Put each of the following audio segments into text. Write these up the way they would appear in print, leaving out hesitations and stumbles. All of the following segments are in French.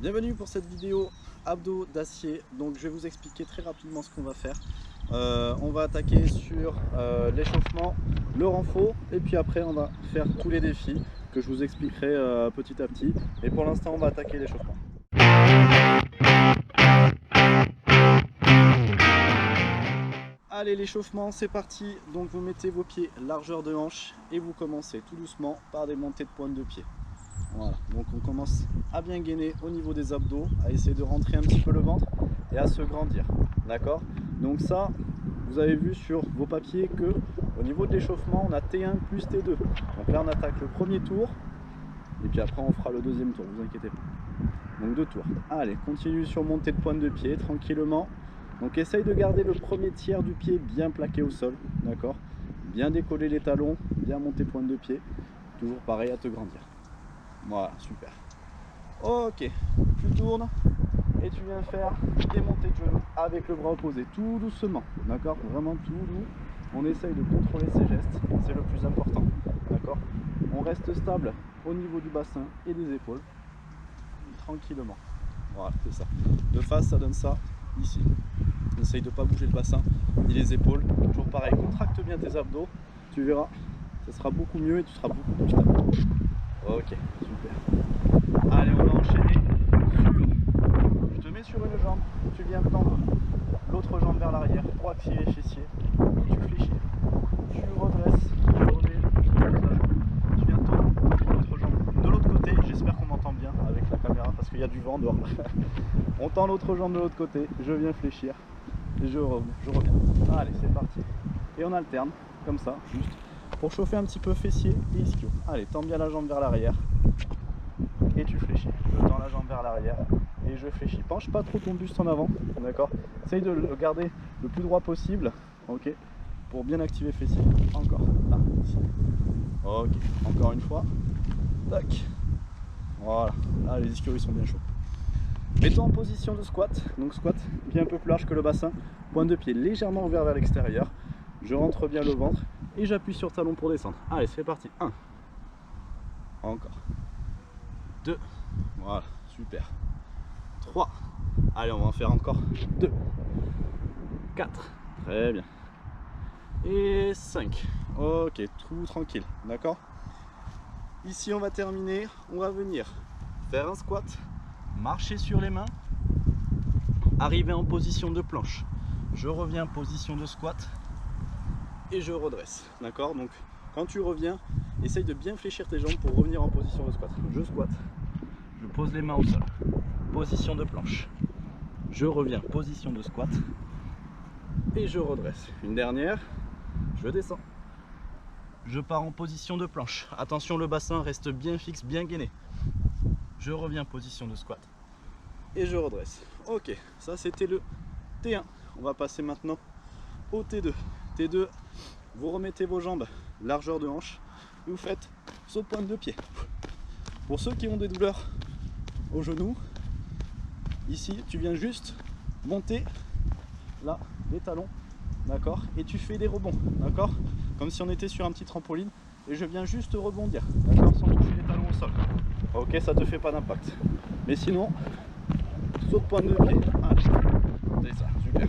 Bienvenue pour cette vidéo abdos d'acier. Donc je vais vous expliquer très rapidement ce qu'on va faire. On va attaquer sur l'échauffement, le renfort et puis après on va faire tous les défis que je vous expliquerai petit à petit. Et pour l'instant on va attaquer l'échauffement. Allez, l'échauffement c'est parti. Donc vous mettez vos pieds largeur de hanche et vous commencez tout doucement par des montées de pointe de pied. Voilà, donc on commence à bien gainer au niveau des abdos, à essayer de rentrer un petit peu le ventre et à se grandir. D'accord? Donc ça, vous avez vu sur vos papiers que au niveau de l'échauffement, on a T1 plus T2. Donc là, on attaque le premier tour et puis après, on fera le deuxième tour, vous inquiétez pas. Donc 2 tours. Allez, continue sur montée de pointe de pied tranquillement. Donc essaye de garder le premier tiers du pied bien plaqué au sol. D'accord? Bien décoller les talons, bien monter pointe de pied. Toujours pareil à te grandir. Voilà, super. Ok, tu tournes et tu viens faire des montées de genoux avec le bras opposé, tout doucement, d'accord? Vraiment tout doux. On essaye de contrôler ses gestes, c'est le plus important, d'accord? On reste stable au niveau du bassin et des épaules, tranquillement. Voilà, c'est ça. De face, ça donne ça ici. Essaye de ne pas bouger le bassin ni les épaules. Toujours pareil, contracte bien tes abdos, tu verras, ça sera beaucoup mieux et tu seras beaucoup plus stable. Ok, super. Allez, on va enchaîner sur... Je te mets sur une jambe, tu viens tendre l'autre jambe vers l'arrière pour activer les fessiers. Et tu fléchis. Tu redresses, tu remets la jambe. Tu viens tendre l'autre jambe de l'autre côté. J'espère qu'on m'entend bien avec la caméra parce qu'il y a du vent dehors. On tend l'autre jambe de l'autre côté, je viens fléchir et je reviens. Allez, c'est parti. Et on alterne, comme ça, juste. Pour chauffer un petit peu fessier et ischio. Allez, tends bien la jambe vers l'arrière et tu fléchis. Je tends la jambe vers l'arrière et je fléchis. Penche pas trop ton buste en avant, d'accord? Essaye de le garder le plus droit possible, ok? Pour bien activer fessier. Encore, là, ici. Ok, encore une fois. Tac. Voilà, là les ischios ils sont bien chauds. Mets-toi en position de squat, donc squat bien un peu plus large que le bassin, pointe de pied légèrement ouvert vers l'extérieur. Je rentre bien le ventre et j'appuie sur talon pour descendre. Allez, c'est parti. 1. Encore. 2. Voilà, super. 3. Allez, on va en faire encore 2. 4. Très bien. Et 5. Ok, tout tranquille, d'accord? Ici, on va terminer. On va venir faire un squat, marcher sur les mains, arriver en position de planche. Je reviens en position de squat et je redresse, d'accord? Donc quand tu reviens, essaye de bien fléchir tes jambes pour revenir en position de squat. Je squatte, je pose les mains au sol, position de planche, je reviens, position de squat et je redresse. Une dernière, je descends, je pars en position de planche. Attention, le bassin reste bien fixe, bien gainé. Je reviens position de squat et je redresse. Ok, ça c'était le T1. On va passer maintenant au T2. T2, vous remettez vos jambes largeur de hanche et vous faites saut de pointe de pied. Pour ceux qui ont des douleurs au genou, ici tu viens juste monter là les talons, d'accord, et tu fais des rebonds, d'accord, comme si on était sur un petit trampoline et je viens juste rebondir, d'accord, sans toucher les talons au sol. Ok, ça te fait pas d'impact, mais sinon saut de pointe de pied. Allez, c'est ça, super.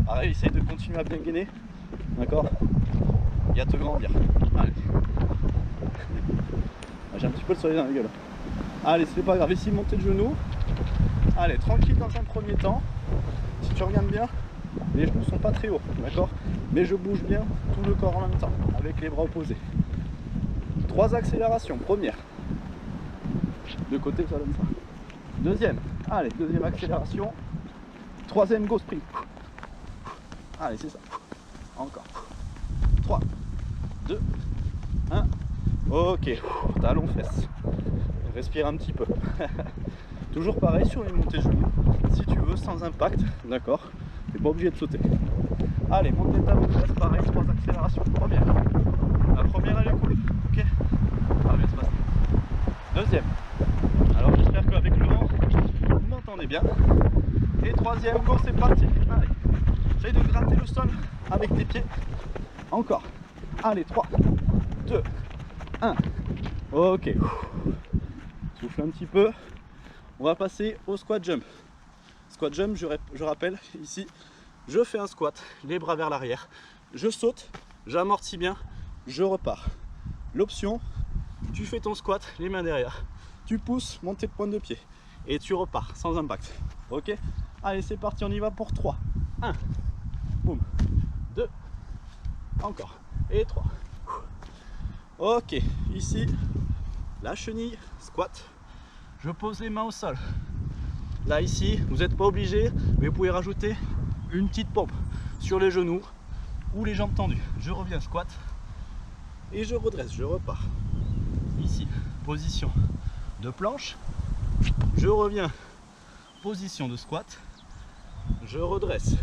Pareil, essaye de continuer à bien gainer, d'accord, et à te grandir. Allez. J'ai un petit peu le soleil dans la gueule. Allez, c'est pas grave, ici montée de genoux. Allez, tranquille dans un premier temps. Si tu regardes bien, les genoux sont pas très hauts, d'accord, mais je bouge bien tout le corps en même temps, avec les bras opposés. 3 accélérations. Première, de côté ça donne ça. Deuxième, allez, deuxième accélération. Troisième, go sprint. Allez, c'est ça. Encore. 3, 2, 1. Ok, talons fesses. Respire un petit peu. Toujours pareil sur les montées de genoux, si tu veux, sans impact, d'accord. T'es pas obligé de sauter. Allez, montée de talons fesses, pareil, 3 accélérations. Première. La première, elle est cool, ok. Ça va bien se passer. Deuxième. Alors j'espère qu'avec le vent, vous m'entendez bien. Et troisième, go, c'est parti. Allez, j'essaye de gratter le sol avec tes pieds. Encore. Allez, 3, 2, 1. Ok. Souffle un petit peu. On va passer au squat jump. Squat jump, je rappelle, ici, je fais un squat, les bras vers l'arrière, je saute, j'amortis bien, je repars. L'option, tu fais ton squat, les mains derrière, tu pousses, montée de pointe de pied, et tu repars sans impact. Ok? Allez, c'est parti, on y va pour 3. 1, boum, 2, encore, et 3. Ok, ici, la chenille, squat, je pose les mains au sol. Là, ici, vous n'êtes pas obligé, mais vous pouvez rajouter une petite pompe sur les genoux ou les jambes tendues. Je reviens, squat, et je redresse, je repars. Ici, position de planche, je reviens, position de squat, je redresse,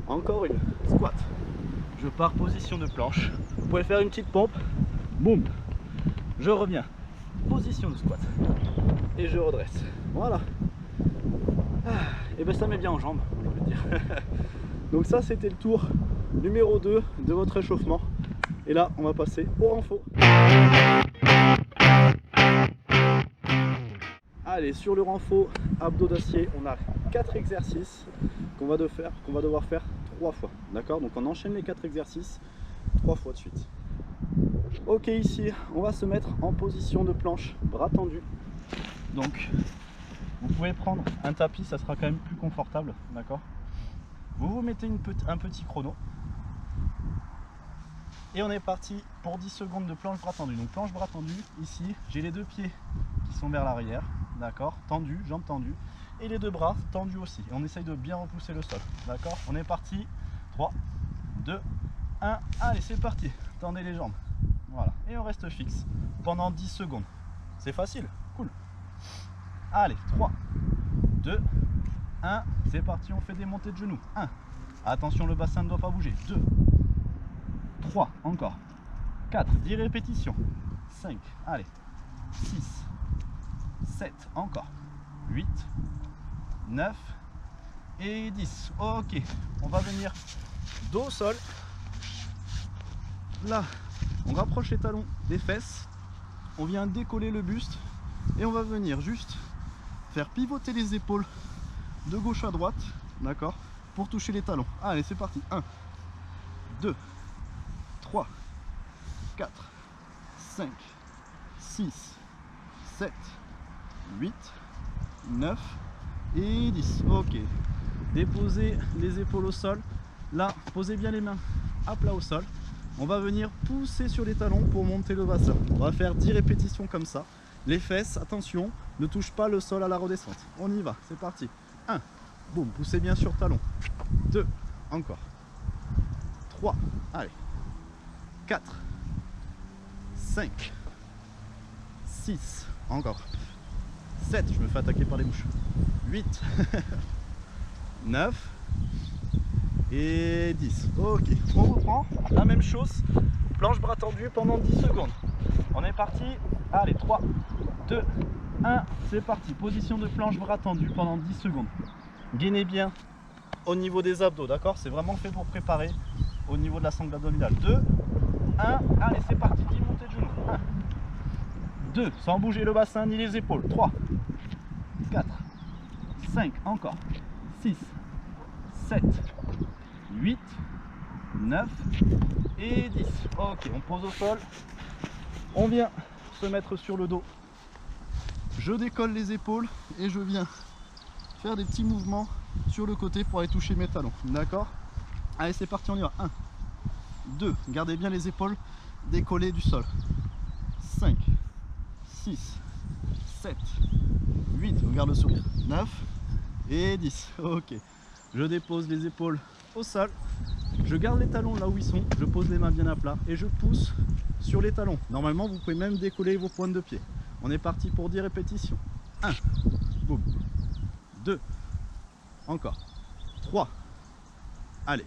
encore une, squat, je pars, position de planche. Vous pouvez faire une petite pompe, boum, je reviens, position de squat, et je redresse. Voilà. Et bien ça met bien en jambes, j'ai envie de dire. Donc ça, c'était le tour numéro 2 de votre échauffement. Et là, on va passer au renfort. Allez, sur le renfort abdos d'acier, on a 4 exercices qu'on va devoir faire 3 fois. D'accord? Donc on enchaîne les 4 exercices 3 fois de suite. Ok, ici, on va se mettre en position de planche, bras tendus. Donc, vous pouvez prendre un tapis, ça sera quand même plus confortable. D'accord? Vous vous mettez un petit chrono. Et on est parti pour 10 secondes de planche bras tendu. Donc planche bras tendu, ici, j'ai les 2 pieds qui sont vers l'arrière, d'accord, tendus, jambes tendues, et les 2 bras tendus aussi. Et on essaye de bien repousser le sol, d'accord. On est parti, 3, 2, 1, allez, c'est parti. Tendez les jambes, voilà. Et on reste fixe pendant 10 secondes. C'est facile, cool. Allez, 3, 2, 1, c'est parti, on fait des montées de genoux. 1, attention, le bassin ne doit pas bouger. 2, 3, encore 4, 10 répétitions, 5, allez, 6, 7, encore 8, 9 et 10. Ok, on va venir dos au sol. Là, on rapproche les talons des fesses, on vient décoller le buste et on va venir juste faire pivoter les épaules de gauche à droite, d'accord, pour toucher les talons. Allez, c'est parti. 1, 2, 3, 4, 5, 6, 7, 8, 9 et 10. Ok. Déposez les épaules au sol. Là, posez bien les mains à plat au sol. On va venir pousser sur les talons pour monter le bassin. On va faire 10 répétitions comme ça. Les fesses, attention, ne touchent pas le sol à la redescente. On y va, c'est parti. 1, boum, poussez bien sur talon. 2, encore. 3, allez. 4, 5, 6, encore. 7, je me fais attaquer par les mouches. 8, 9 et 10. Ok, on reprend la même chose. Planche bras tendu pendant 10 secondes. On est parti. Allez, 3, 2, 1, c'est parti. Position de planche bras tendu pendant 10 secondes. Gainez bien au niveau des abdos, d'accord? C'est vraiment fait pour préparer au niveau de la sangle abdominale. 2, 1, allez, c'est parti. 10 montées de genoux. 1, 2, sans bouger le bassin ni les épaules. 3, 4, 5, encore. 6, 7, 8, 9 et 10. Ok, on pose au sol. On vient se mettre sur le dos. Je décolle les épaules et je viens faire des petits mouvements sur le côté pour aller toucher mes talons. D'accord? Allez, c'est parti, on y va. 1, 2, gardez bien les épaules décollées du sol. 5, 6, 7, 8, regarde le sourire. 9 et 10. Ok. Je dépose les épaules au sol. Je garde les talons là où ils sont. Je pose les mains bien à plat et je pousse sur les talons. Normalement, vous pouvez même décoller vos pointes de pied. On est parti pour 10 répétitions. 1, boum. 2, encore. 3, allez.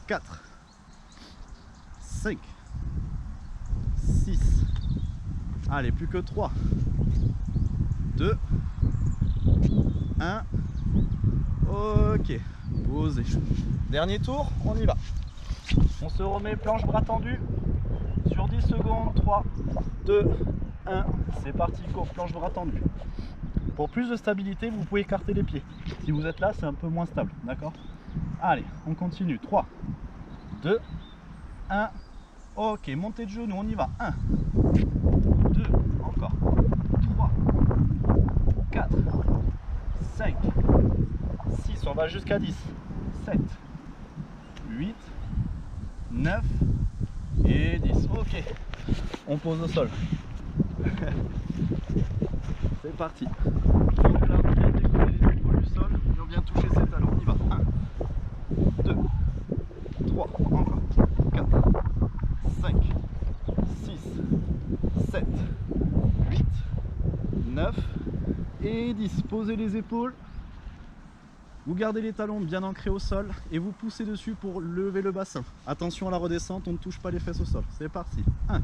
4, 5, 6, allez, plus que 3, 2, 1, ok, posez. Dernier tour, on y va. On se remet planche bras tendu sur 10 secondes, 3, 2, 1, c'est parti, cours, planche bras tendu. Pour plus de stabilité, vous pouvez écarter les pieds. Si vous êtes là, c'est un peu moins stable, d'accord? Allez, on continue. 3, 2, 1. Ok, montée de genoux, on y va. 1, 2, encore. 3, 4, 5, 6, on va jusqu'à 10. 7, 8, 9 et 10. Ok, on pose au sol. C'est parti. Donc là, on vient décoller les épaules du sol et on vient toucher ses talons. On y va. 1, 2, 3, encore. 4, 5, 6, 7, 8, 9 et 10. Posez les épaules. Vous gardez les talons bien ancrés au sol et vous poussez dessus pour lever le bassin. Attention à la redescente, on ne touche pas les fesses au sol. C'est parti. 1,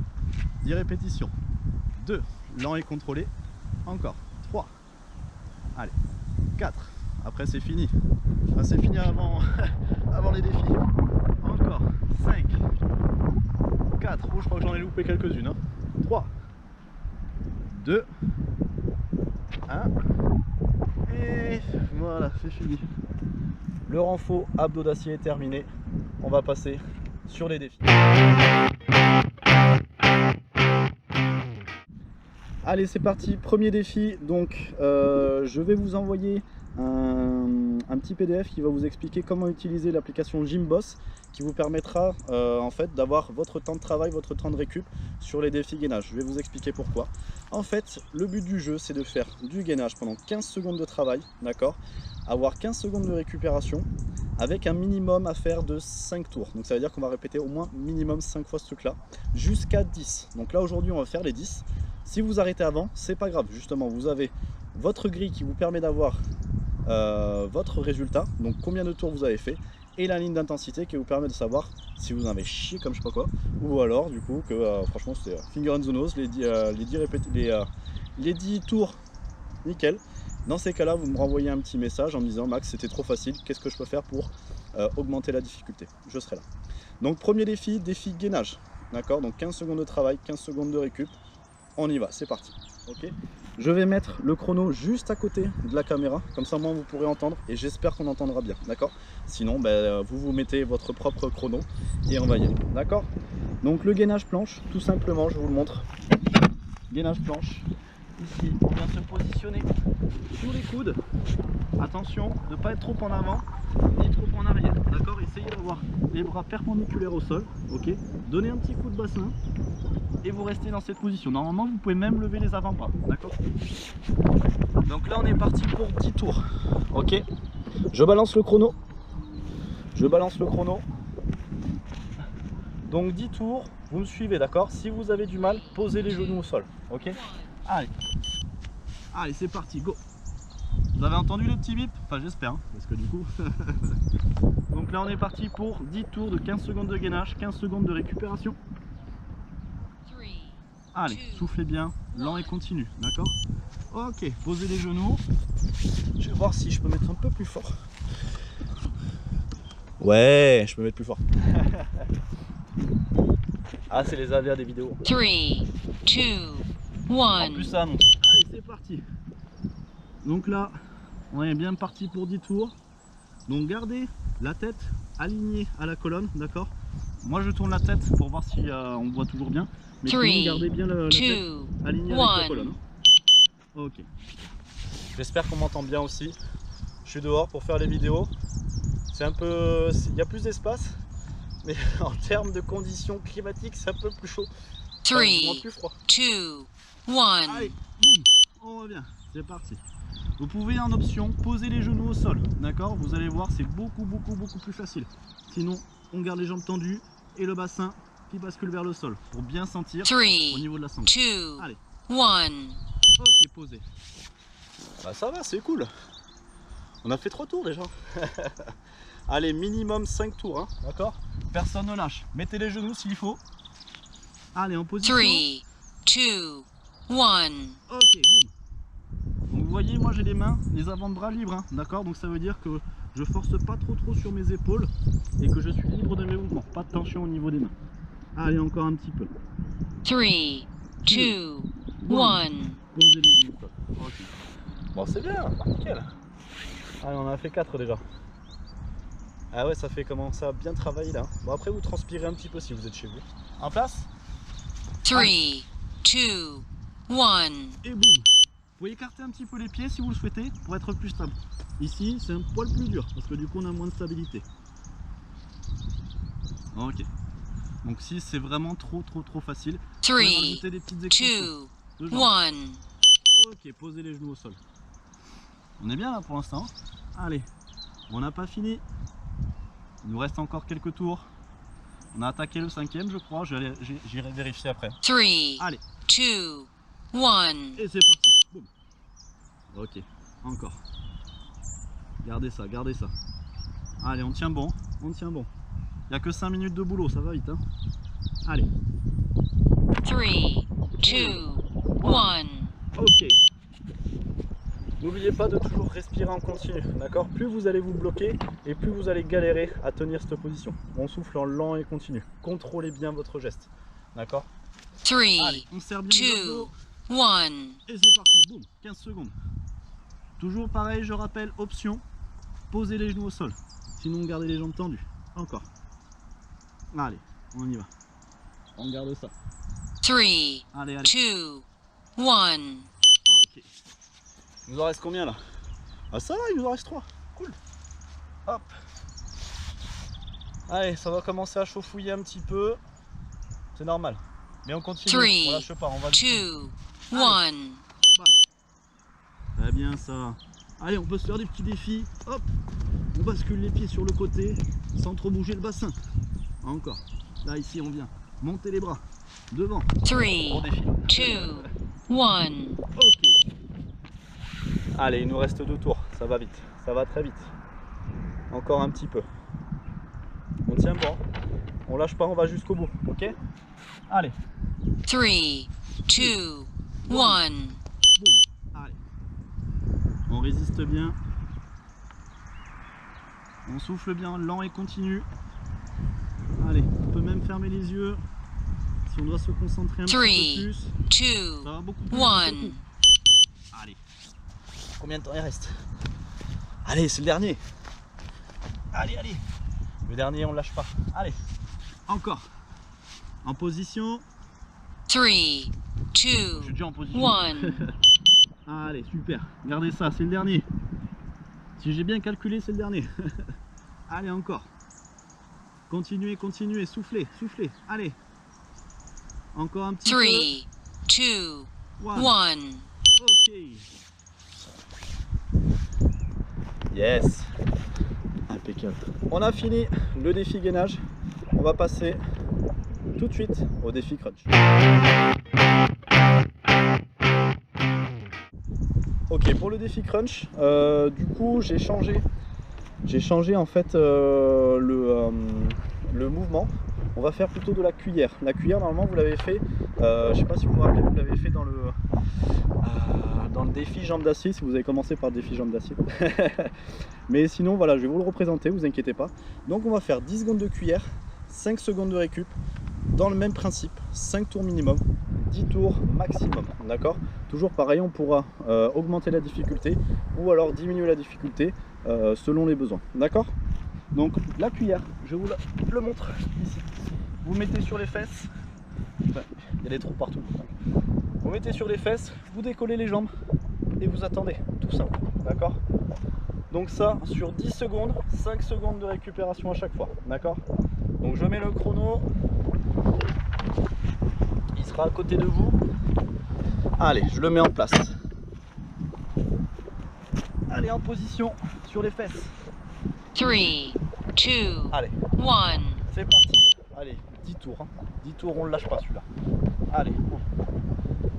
10 répétitions. 2, lent et contrôlé. Encore. 3. Allez. 4. Après c'est fini. Enfin, c'est fini avant, avant les défis. Encore. 5. 4. Oh, je crois que j'en ai loupé quelques-unes. 3. 2. 1. Et voilà, c'est fini. Le renfort abdos d'acier est terminé. On va passer sur les défis. Allez, c'est parti, premier défi. Donc je vais vous envoyer un petit PDF qui va vous expliquer comment utiliser l'application Gymboss, qui vous permettra en fait d'avoir votre temps de travail, votre temps de récup sur les défis gainage. Je vais vous expliquer pourquoi. En fait, le but du jeu, c'est de faire du gainage pendant 15 secondes de travail, d'accord, avoir 15 secondes de récupération avec un minimum à faire de 5 tours. Donc ça veut dire qu'on va répéter au moins minimum 5 fois ce truc là jusqu'à 10. Donc là aujourd'hui on va faire les 10. Si vous arrêtez avant, c'est pas grave, justement vous avez votre grille qui vous permet d'avoir votre résultat, donc combien de tours vous avez fait, et la ligne d'intensité qui vous permet de savoir si vous en avez chié comme je sais pas quoi, ou alors du coup que franchement c'est finger on the nose, les 10 tours nickel. Dans ces cas là vous me renvoyez un petit message en me disant Max c'était trop facile, qu'est-ce que je peux faire pour augmenter la difficulté, je serai là. Donc premier défi, défi gainage, d'accord, donc 15 secondes de travail, 15 secondes de récup, on y va, c'est parti. Ok, je vais mettre le chrono juste à côté de la caméra, comme ça moi vous pourrez entendre et j'espère qu'on entendra bien, d'accord. Sinon vous mettez votre propre chrono et on va y aller, d'accord. Donc le gainage planche, tout simplement, je vous le montre. Gainage planche, ici on vient se positionner sur les coudes. Attention de ne pas être trop en avant ni trop en arrière, d'accord. Essayez d'avoir les bras perpendiculaires au sol, ok. Donnez un petit coup de bassin et vous restez dans cette position. Normalement vous pouvez même lever les avant-bras, d'accord. Donc là on est parti pour 10 tours, ok. Je balance le chrono. Donc 10 tours, vous me suivez, d'accord. Si vous avez du mal, posez les genoux au sol, ok. Allez, c'est parti, go. Vous avez entendu le petit bip? Enfin j'espère, hein, parce que du coup... Donc là on est parti pour 10 tours de 15 secondes de gainage, 15 secondes de récupération. Allez, soufflez bien, lent et continu, d'accord. Ok, posez les genoux. Je vais voir si je peux mettre un peu plus fort. Ouais, je peux mettre plus fort. Ah, c'est les aléas des vidéos. 3, 2, 1. En plus ça annonce. Allez, c'est parti. Donc là, on est bien parti pour 10 tours. Donc gardez la tête alignée à la colonne, d'accord. Moi je tourne la tête pour voir si on voit toujours bien. Mais sinon gardez bien la tête alignée avec la colonne. Ok. J'espère qu'on m'entend bien aussi. Je suis dehors pour faire les vidéos. C'est un peu... il y a plus d'espace. Mais en termes de conditions climatiques, c'est un peu plus chaud. 3, plus froid. 2, 1. Allez, boum, on revient. C'est parti. Vous pouvez en option poser les genoux au sol, d'accord. Vous allez voir, c'est beaucoup plus facile. Sinon, on garde les jambes tendues et le bassin qui bascule vers le sol pour bien sentir 3, au niveau de la sangle. 2, Allez. 1. Ok, posé. Bah ça va, c'est cool. On a fait 3 tours déjà. Allez, minimum 5 tours, hein, d'accord. Personne ne lâche. Mettez les genoux s'il faut. Allez, en position. 3, 2, 1. Ok, boum. Donc vous voyez, moi j'ai les mains, les avant-bras libres, hein, d'accord. Donc ça veut dire que je force pas trop sur mes épaules et que je suis libre de mes mouvements. Pas de tension au niveau des mains. Allez, encore un petit peu. 3, 2, 1. Posez les genoux. Ok. Bon, c'est bien, nickel. Allez, on en a fait 4 déjà. Ah ouais, ça fait commencer à bien travailler là. Bon, après, vous transpirez un petit peu si vous êtes chez vous. En place? 3, 2, 1. Et boum. Vous pouvez écarter un petit peu les pieds si vous le souhaitez pour être plus stable. Ici, c'est un poil plus dur parce que du coup, on a moins de stabilité. Ok. Donc si c'est vraiment trop facile, 3, vous pouvez rajouter des petites extensions 2, de jambes. 1. Ok, posez les genoux au sol. On est bien là pour l'instant. Allez, on n'a pas fini. Il nous reste encore quelques tours. On a attaqué le 5e, je crois. J'irai vérifier après. 3, Allez, 2, 1. et c'est parti. Boum. Ok, encore. Gardez ça, gardez ça. Allez, on tient bon, on tient bon. Il n'y a que 5 minutes de boulot, ça va vite. Hein. Allez. 3, 2, 1. Ok. N'oubliez pas de toujours respirer en continu, d'accord? Plus vous allez vous bloquer et plus vous allez galérer à tenir cette position. On souffle en lent et continu. Contrôlez bien votre geste, d'accord? 3, Allez, on serre bien les 2, abdos 1. et c'est parti, boum, 15 secondes. Toujours pareil, je rappelle, option, posez les genoux au sol. Sinon, gardez les jambes tendues. Encore. Allez, on y va. On garde ça. 3, Allez, allez. 2, 1. Ok. Il nous en reste combien là? Ah ça va, il nous en reste 3. Cool. Hop. Allez, ça va commencer à chafouiller un petit peu. C'est normal. Mais on continue. 3, On lâche pas, on va 2, 1. Bam. Très bien ça. Allez, on peut se faire des petits défis. Hop. On bascule les pieds sur le côté sans trop bouger le bassin. Encore. Là, ici, on vient. Monter les bras. Devant. 3, Bon défi. 2, 1. Ok. Allez, il nous reste 2 tours. Ça va vite. Ça va très vite. Encore un petit peu. On tient bon. On lâche pas, on va jusqu'au bout. Ok? Allez. 3, 2, 1. Boum. Allez. On résiste bien. On souffle bien, lent et continu. Allez, on peut même fermer les yeux. Si on doit se concentrer un petit peu 3, plus. 2, Ça va beaucoup plus. 1. Allez. Combien de temps il reste? Allez, c'est le dernier. Allez, allez. Le dernier, on lâche pas. Allez. Encore. En position. 3, Je 2, suis déjà en position. 1. Allez, super. Regardez ça, c'est le dernier. Si j'ai bien calculé, c'est le dernier. Allez, encore. Continuez, continuez, soufflez, soufflez. Allez. Encore un petit 3, peu. 2, One. 1. Ok. Yes. Impeccable. On a fini le défi gainage. On va passer tout de suite au défi crunch. Ok, pour le défi crunch, du coup j'ai changé en fait le mouvement. On va faire plutôt de la cuillère. La cuillère, normalement, vous l'avez fait, je sais pas si vous vous rappelez, vous l'avez fait dans le défi jambes d'acier, si vous avez commencé par le défi jambes d'acier. Mais sinon, voilà, je vais vous le représenter, vous inquiétez pas. Donc on va faire 10 secondes de cuillère, 5 secondes de récup, dans le même principe, 5 tours minimum, 10 tours maximum, d'accord? Toujours pareil, on pourra augmenter la difficulté ou alors diminuer la difficulté selon les besoins, d'accord? Donc la cuillère, je vous le montre ici. Vous mettez sur les fesses, enfin, il y a des trous partout. Vous mettez sur les fesses, vous décollez les jambes et vous attendez, tout simple, d'accord? Donc ça, sur 10 secondes, 5 secondes de récupération à chaque fois, d'accord? Donc je mets le chrono, il sera à côté de vous. Allez, je le mets en place. Allez, en position sur les fesses. 3, 2, Allez, 1. c'est parti. Allez, 10 tours. Hein. 10 tours, on ne lâche pas celui-là. Allez.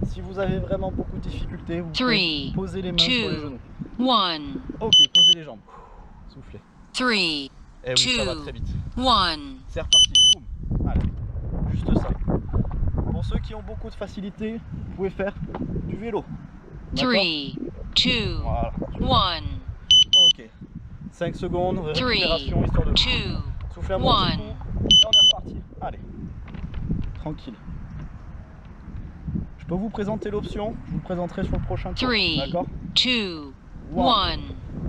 Si vous avez vraiment beaucoup de difficultés, vous pouvez poser les mains sur les genoux. 1. Ok, posez les jambes. Soufflez. 3, Et oui, ça va très vite. 1. C'est reparti. Boum. Allez, juste ça. Pour ceux qui ont beaucoup de facilité, vous pouvez faire du vélo. 3, 2, Voilà. 1. Ok. 5 secondes, récupération, histoire de 2, souffler un bon petit 1. coup. Et on est reparti. Allez. Tranquille. Je peux vous présenter l'option, je vous le présenterai sur le prochain tour. 3, D'accord? 2, 1. 1,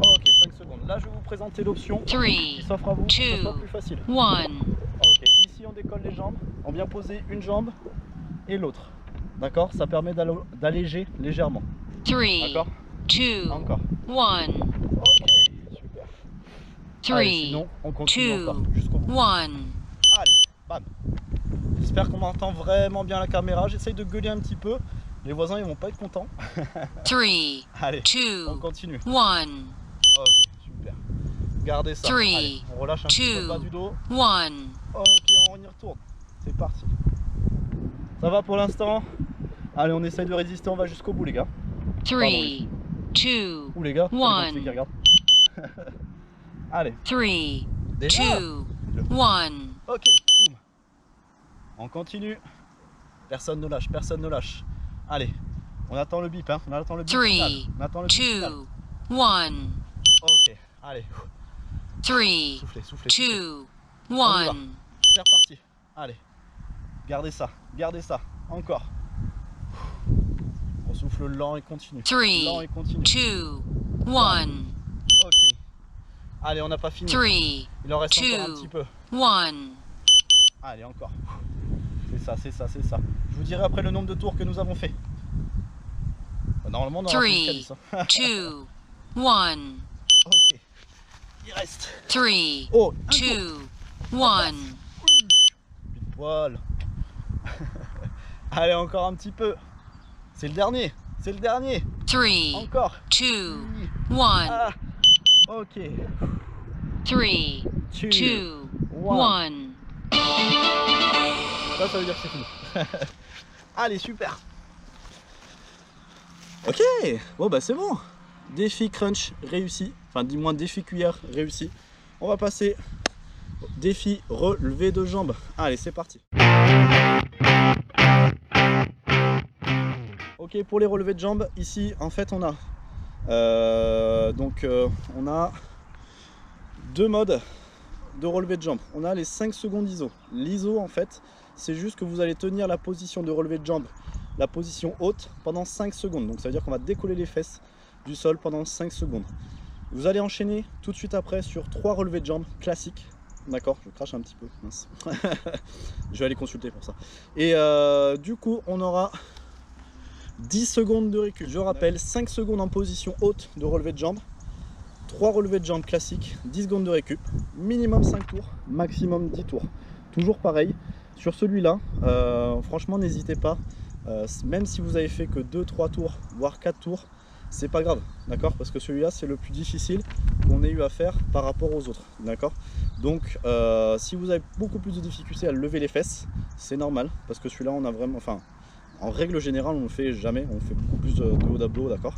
Ok, 5 secondes. Là, je vais vous présenter l'option 3, qui s'offre à vous, que ce soit 2, plus facile. 1, Ok, ici on décolle les jambes, on vient poser une jambe et l'autre. D'accord? Ça permet d'alléger légèrement. 3, D'accord? 2, Encore. 1, Ok, super. Allez, 3, sinon, on continue 2, encore jusqu'au bout. 1. Allez, bam. J'espère qu'on m'entend vraiment bien la caméra. J'essaye de gueuler un petit peu. Les voisins, ils vont pas être contents. 3, Allez, on 2, continue. 1, Ok, super. Gardez ça. 3, Allez, on relâche un petit peu le 2, bas du dos. 1. Ok, on y retourne. C'est parti. Ça va pour l'instant? Allez, on essaye de résister. On va jusqu'au bout, les gars. 3, 2, Ou les gars, ça dépend de ceux qui 1. regardent. Allez, 3, déjà 2, 1. ok, boum. On continue. Personne ne lâche, personne ne lâche. Allez, on attend le bip, hein. On attend le bip 3, final. On attend le bip final. 2, 1. Ok, allez. 3, Soufflez, soufflez, soufflez. 2, On y va. 1. C'est reparti. Allez. Gardez ça, gardez ça. Encore. On souffle lent et continue. 3, Lent et continue. 2, 1. Ok. Allez, on n'a pas fini. 3, Il en reste encore un 2, petit peu. 1. Allez, encore. C'est ça, c'est ça, c'est ça. Je vous dirai après le nombre de tours que nous avons fait. Normalement, on aura fait le 3, calice, hein. 2, 1. Ok. Il reste. 3, Oh, un 2, tour. 1. Plus de poil. Allez, encore un petit peu. C'est le dernier. C'est le dernier. 3, Encore. 2, Oui. 1. Ah. Ok. 3, 2, 2, 1. 1. Ça veut dire que c'est fini. Allez, super. Ok. Bon, bah c'est bon. Défi crunch réussi. Enfin, du moins défi cuillère réussi. On va passer au défi relevé de jambes. Allez, c'est parti. Ok, pour les relevés de jambes, ici, en fait, on a on a deux modes de relevé de jambes. On a les 5 secondes ISO. L'ISO, en fait, c'est juste que vous allez tenir la position de relevé de jambes, la position haute, pendant 5 secondes. Donc ça veut dire qu'on va décoller les fesses du sol pendant 5 secondes. Vous allez enchaîner tout de suite après sur 3 relevés de jambes classiques. D'accord, je crache un petit peu, mince. Je vais aller consulter pour ça. Et du coup, on aura 10 secondes de récup. Je rappelle, 5 secondes en position haute de relevé de jambes, 3 relevés de jambes classiques, 10 secondes de récup, minimum 5 tours, maximum 10 tours. Toujours pareil, sur celui-là, franchement n'hésitez pas, même si vous avez fait que 2-3 tours, voire 4 tours, c'est pas grave, d'accord? Parce que celui-là c'est le plus difficile qu'on ait eu à faire par rapport aux autres, d'accord? Donc si vous avez beaucoup plus de difficultés à lever les fesses, c'est normal, parce que celui-là on a vraiment, enfin, en règle générale on ne le fait jamais, on fait beaucoup plus de haut d'abdos, d'accord?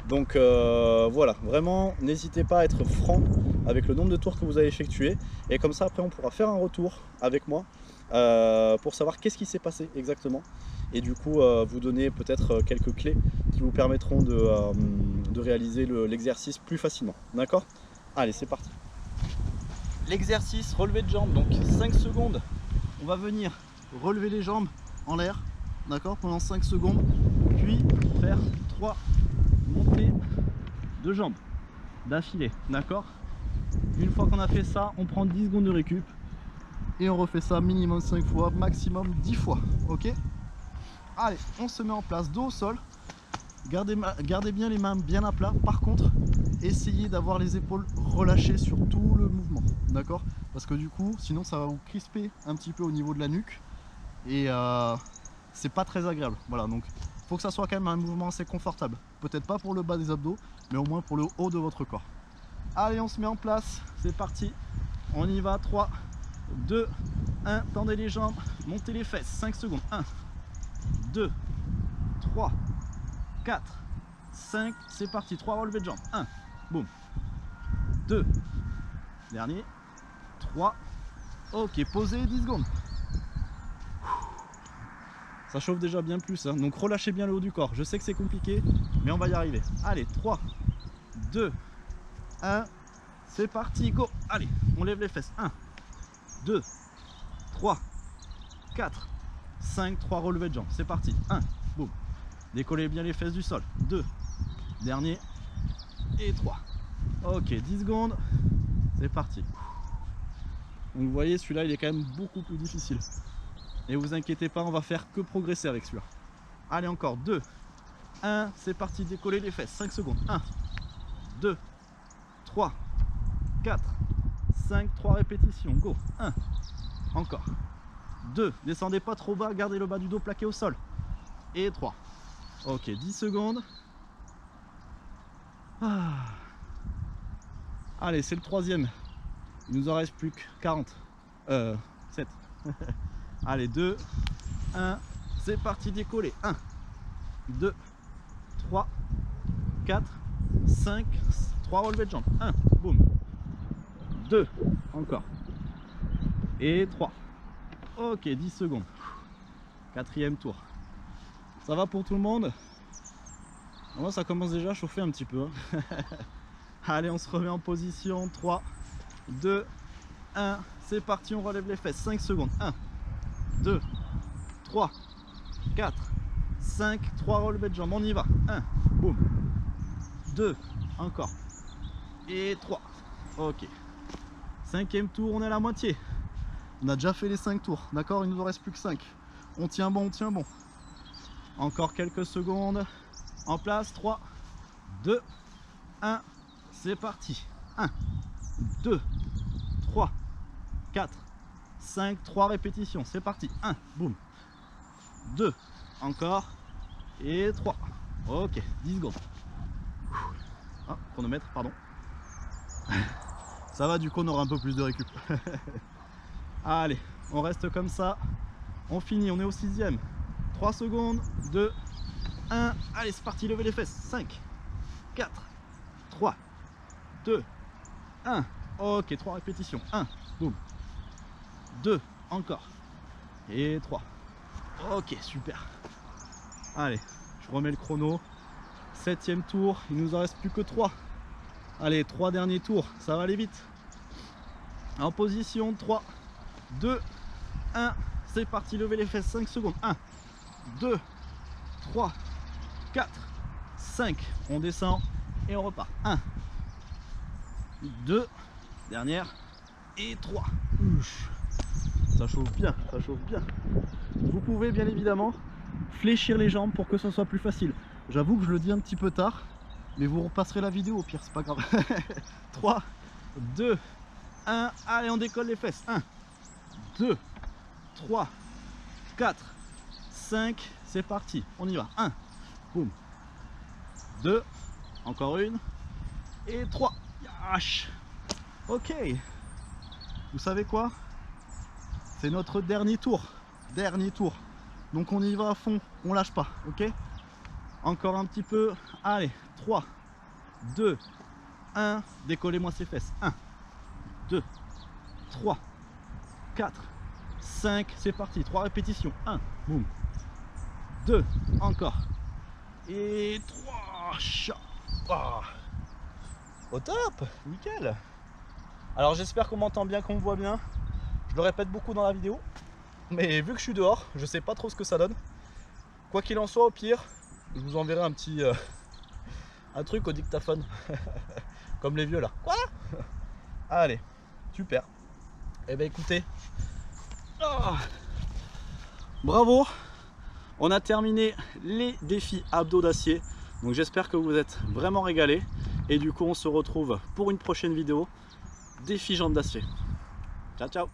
Donc voilà, vraiment n'hésitez pas à être franc avec le nombre de tours que vous avez effectué, et comme ça après on pourra faire un retour avec moi pour savoir qu'est-ce qui s'est passé exactement, et du coup vous donner peut-être quelques clés qui vous permettront de réaliser l'exercice plus facilement, d'accord? Allez, c'est parti. L'exercice relevé de jambes, donc 5 secondes, on va venir relever les jambes en l'air, d'accord, pendant 5 secondes, puis faire 3 montées de jambes d'affilée, d'accord? Une fois qu'on a fait ça, on prend 10 secondes de récup et on refait ça minimum 5 fois, maximum 10 fois, ok? Allez, on se met en place, dos au sol, gardez bien les mains bien à plat. Par contre, essayez d'avoir les épaules relâchées sur tout le mouvement, d'accord? Parce que du coup, sinon ça va vous crisper un petit peu au niveau de la nuque et c'est pas très agréable. Voilà, donc faut que ça soit quand même un mouvement assez confortable. Peut-être pas pour le bas des abdos, mais au moins pour le haut de votre corps. Allez, on se met en place, c'est parti. On y va, 3, 2, 1, tendez les jambes, montez les fesses, 5 secondes. 1, 2, 3, 4, 5, c'est parti. 3 relevés de jambes. 1, boum. 2, dernier. 3, ok, posez 10 secondes. Ça chauffe déjà bien plus, hein. Donc relâchez bien le haut du corps. Je sais que c'est compliqué, mais on va y arriver. Allez, 3, 2, 1, c'est parti, go. Allez, on lève les fesses. 1, 2, 3, 4, 5, 3 relevés de jambes. C'est parti. 1, boum. Décollez bien les fesses du sol. 2, dernier. et 3. Ok, 10 secondes. C'est parti. Donc vous voyez, celui-là, il est quand même beaucoup plus difficile. Et vous inquiétez pas, on va faire que progresser avec celui-là. Allez, encore 2, 1, c'est parti, décoller les fesses, 5 secondes. 1, 2, 3, 4, 5, 3 répétitions, go. 1, encore. 2, descendez pas trop bas, gardez le bas du dos plaqué au sol. Et 3. Ok, 10 secondes. Ah. Allez, c'est le troisième. Il nous en reste plus que 40. 7. Allez, 2, 1, c'est parti, décoller. 1, 2, 3, 4, 5, 3 relevés de jambes. 1, boum. 2, encore. Et 3. Ok, 10 secondes. Quatrième tour. Ça va pour tout le monde? Moi, ça commence déjà à chauffer un petit peu. Hein. Allez, on se remet en position. 3, 2, 1. C'est parti, on relève les fesses. 5 secondes. 1, 2, 3, 4, 5, 3 relevés de jambes. On y va. 1, boum. 2, encore. Et 3. Ok. Cinquième tour, on est à la moitié. On a déjà fait les 5 tours. D'accord, il nous en reste plus que 5. On tient bon, on tient bon. Encore quelques secondes. En place. 3, 2, 1. C'est parti. 1, 2, 3, 4, 5, 3 répétitions. C'est parti. 1, boum. 2, encore. Et 3. Ok, 10 secondes. Ah, chronomètre, pardon. Ça va, du coup, on aura un peu plus de récup. Allez, on reste comme ça. On finit, on est au 6e. 3 secondes. 2, 1. Allez, c'est parti, levez les fesses. 5, 4, 3, 2, 1. Ok, 3 répétitions. 1, boum. 2, encore. Et 3. Ok, super. Allez, je remets le chrono. 7e tour, il nous en reste plus que 3. Allez, 3 derniers tours, ça va aller vite. En position, 3, 2, 1. C'est parti, levez les fesses. 5 secondes. 1, 2, 3, 4, 5. On descend et on repart. 1, 2, dernière, et 3. Ça chauffe bien, ça chauffe bien. Vous pouvez bien évidemment fléchir les jambes pour que ce soit plus facile. J'avoue que je le dis un petit peu tard, mais vous repasserez la vidéo au pire, c'est pas grave. 3, 2, 1, allez, on décolle les fesses. 1, 2, 3, 4, 5, c'est parti, on y va. 1, boum. 2, encore une, et 3. Yash. Ok, vous savez quoi? C'est notre dernier tour. Dernier tour. Donc on y va à fond, on lâche pas, ok? Encore un petit peu. Allez, 3, 2, 1. Décollez-moi ces fesses. 1, 2, 3, 4, 5. C'est parti. 3 répétitions. 1, boum. 2, encore. Et 3. Ah. Au top, nickel. Alors j'espère qu'on m'entend bien, qu'on me voit bien. Je le répète beaucoup dans la vidéo, mais vu que je suis dehors, je sais pas trop ce que ça donne. Quoi qu'il en soit, au pire, je vous enverrai un petit un truc au dictaphone, comme les vieux là. Quoi? Allez, super. Eh ben écoutez, oh, bravo, on a terminé les défis abdos d'acier. Donc j'espère que vous êtes vraiment régalés. Et du coup, on se retrouve pour une prochaine vidéo. Défi jambes d'acier. Ciao, ciao.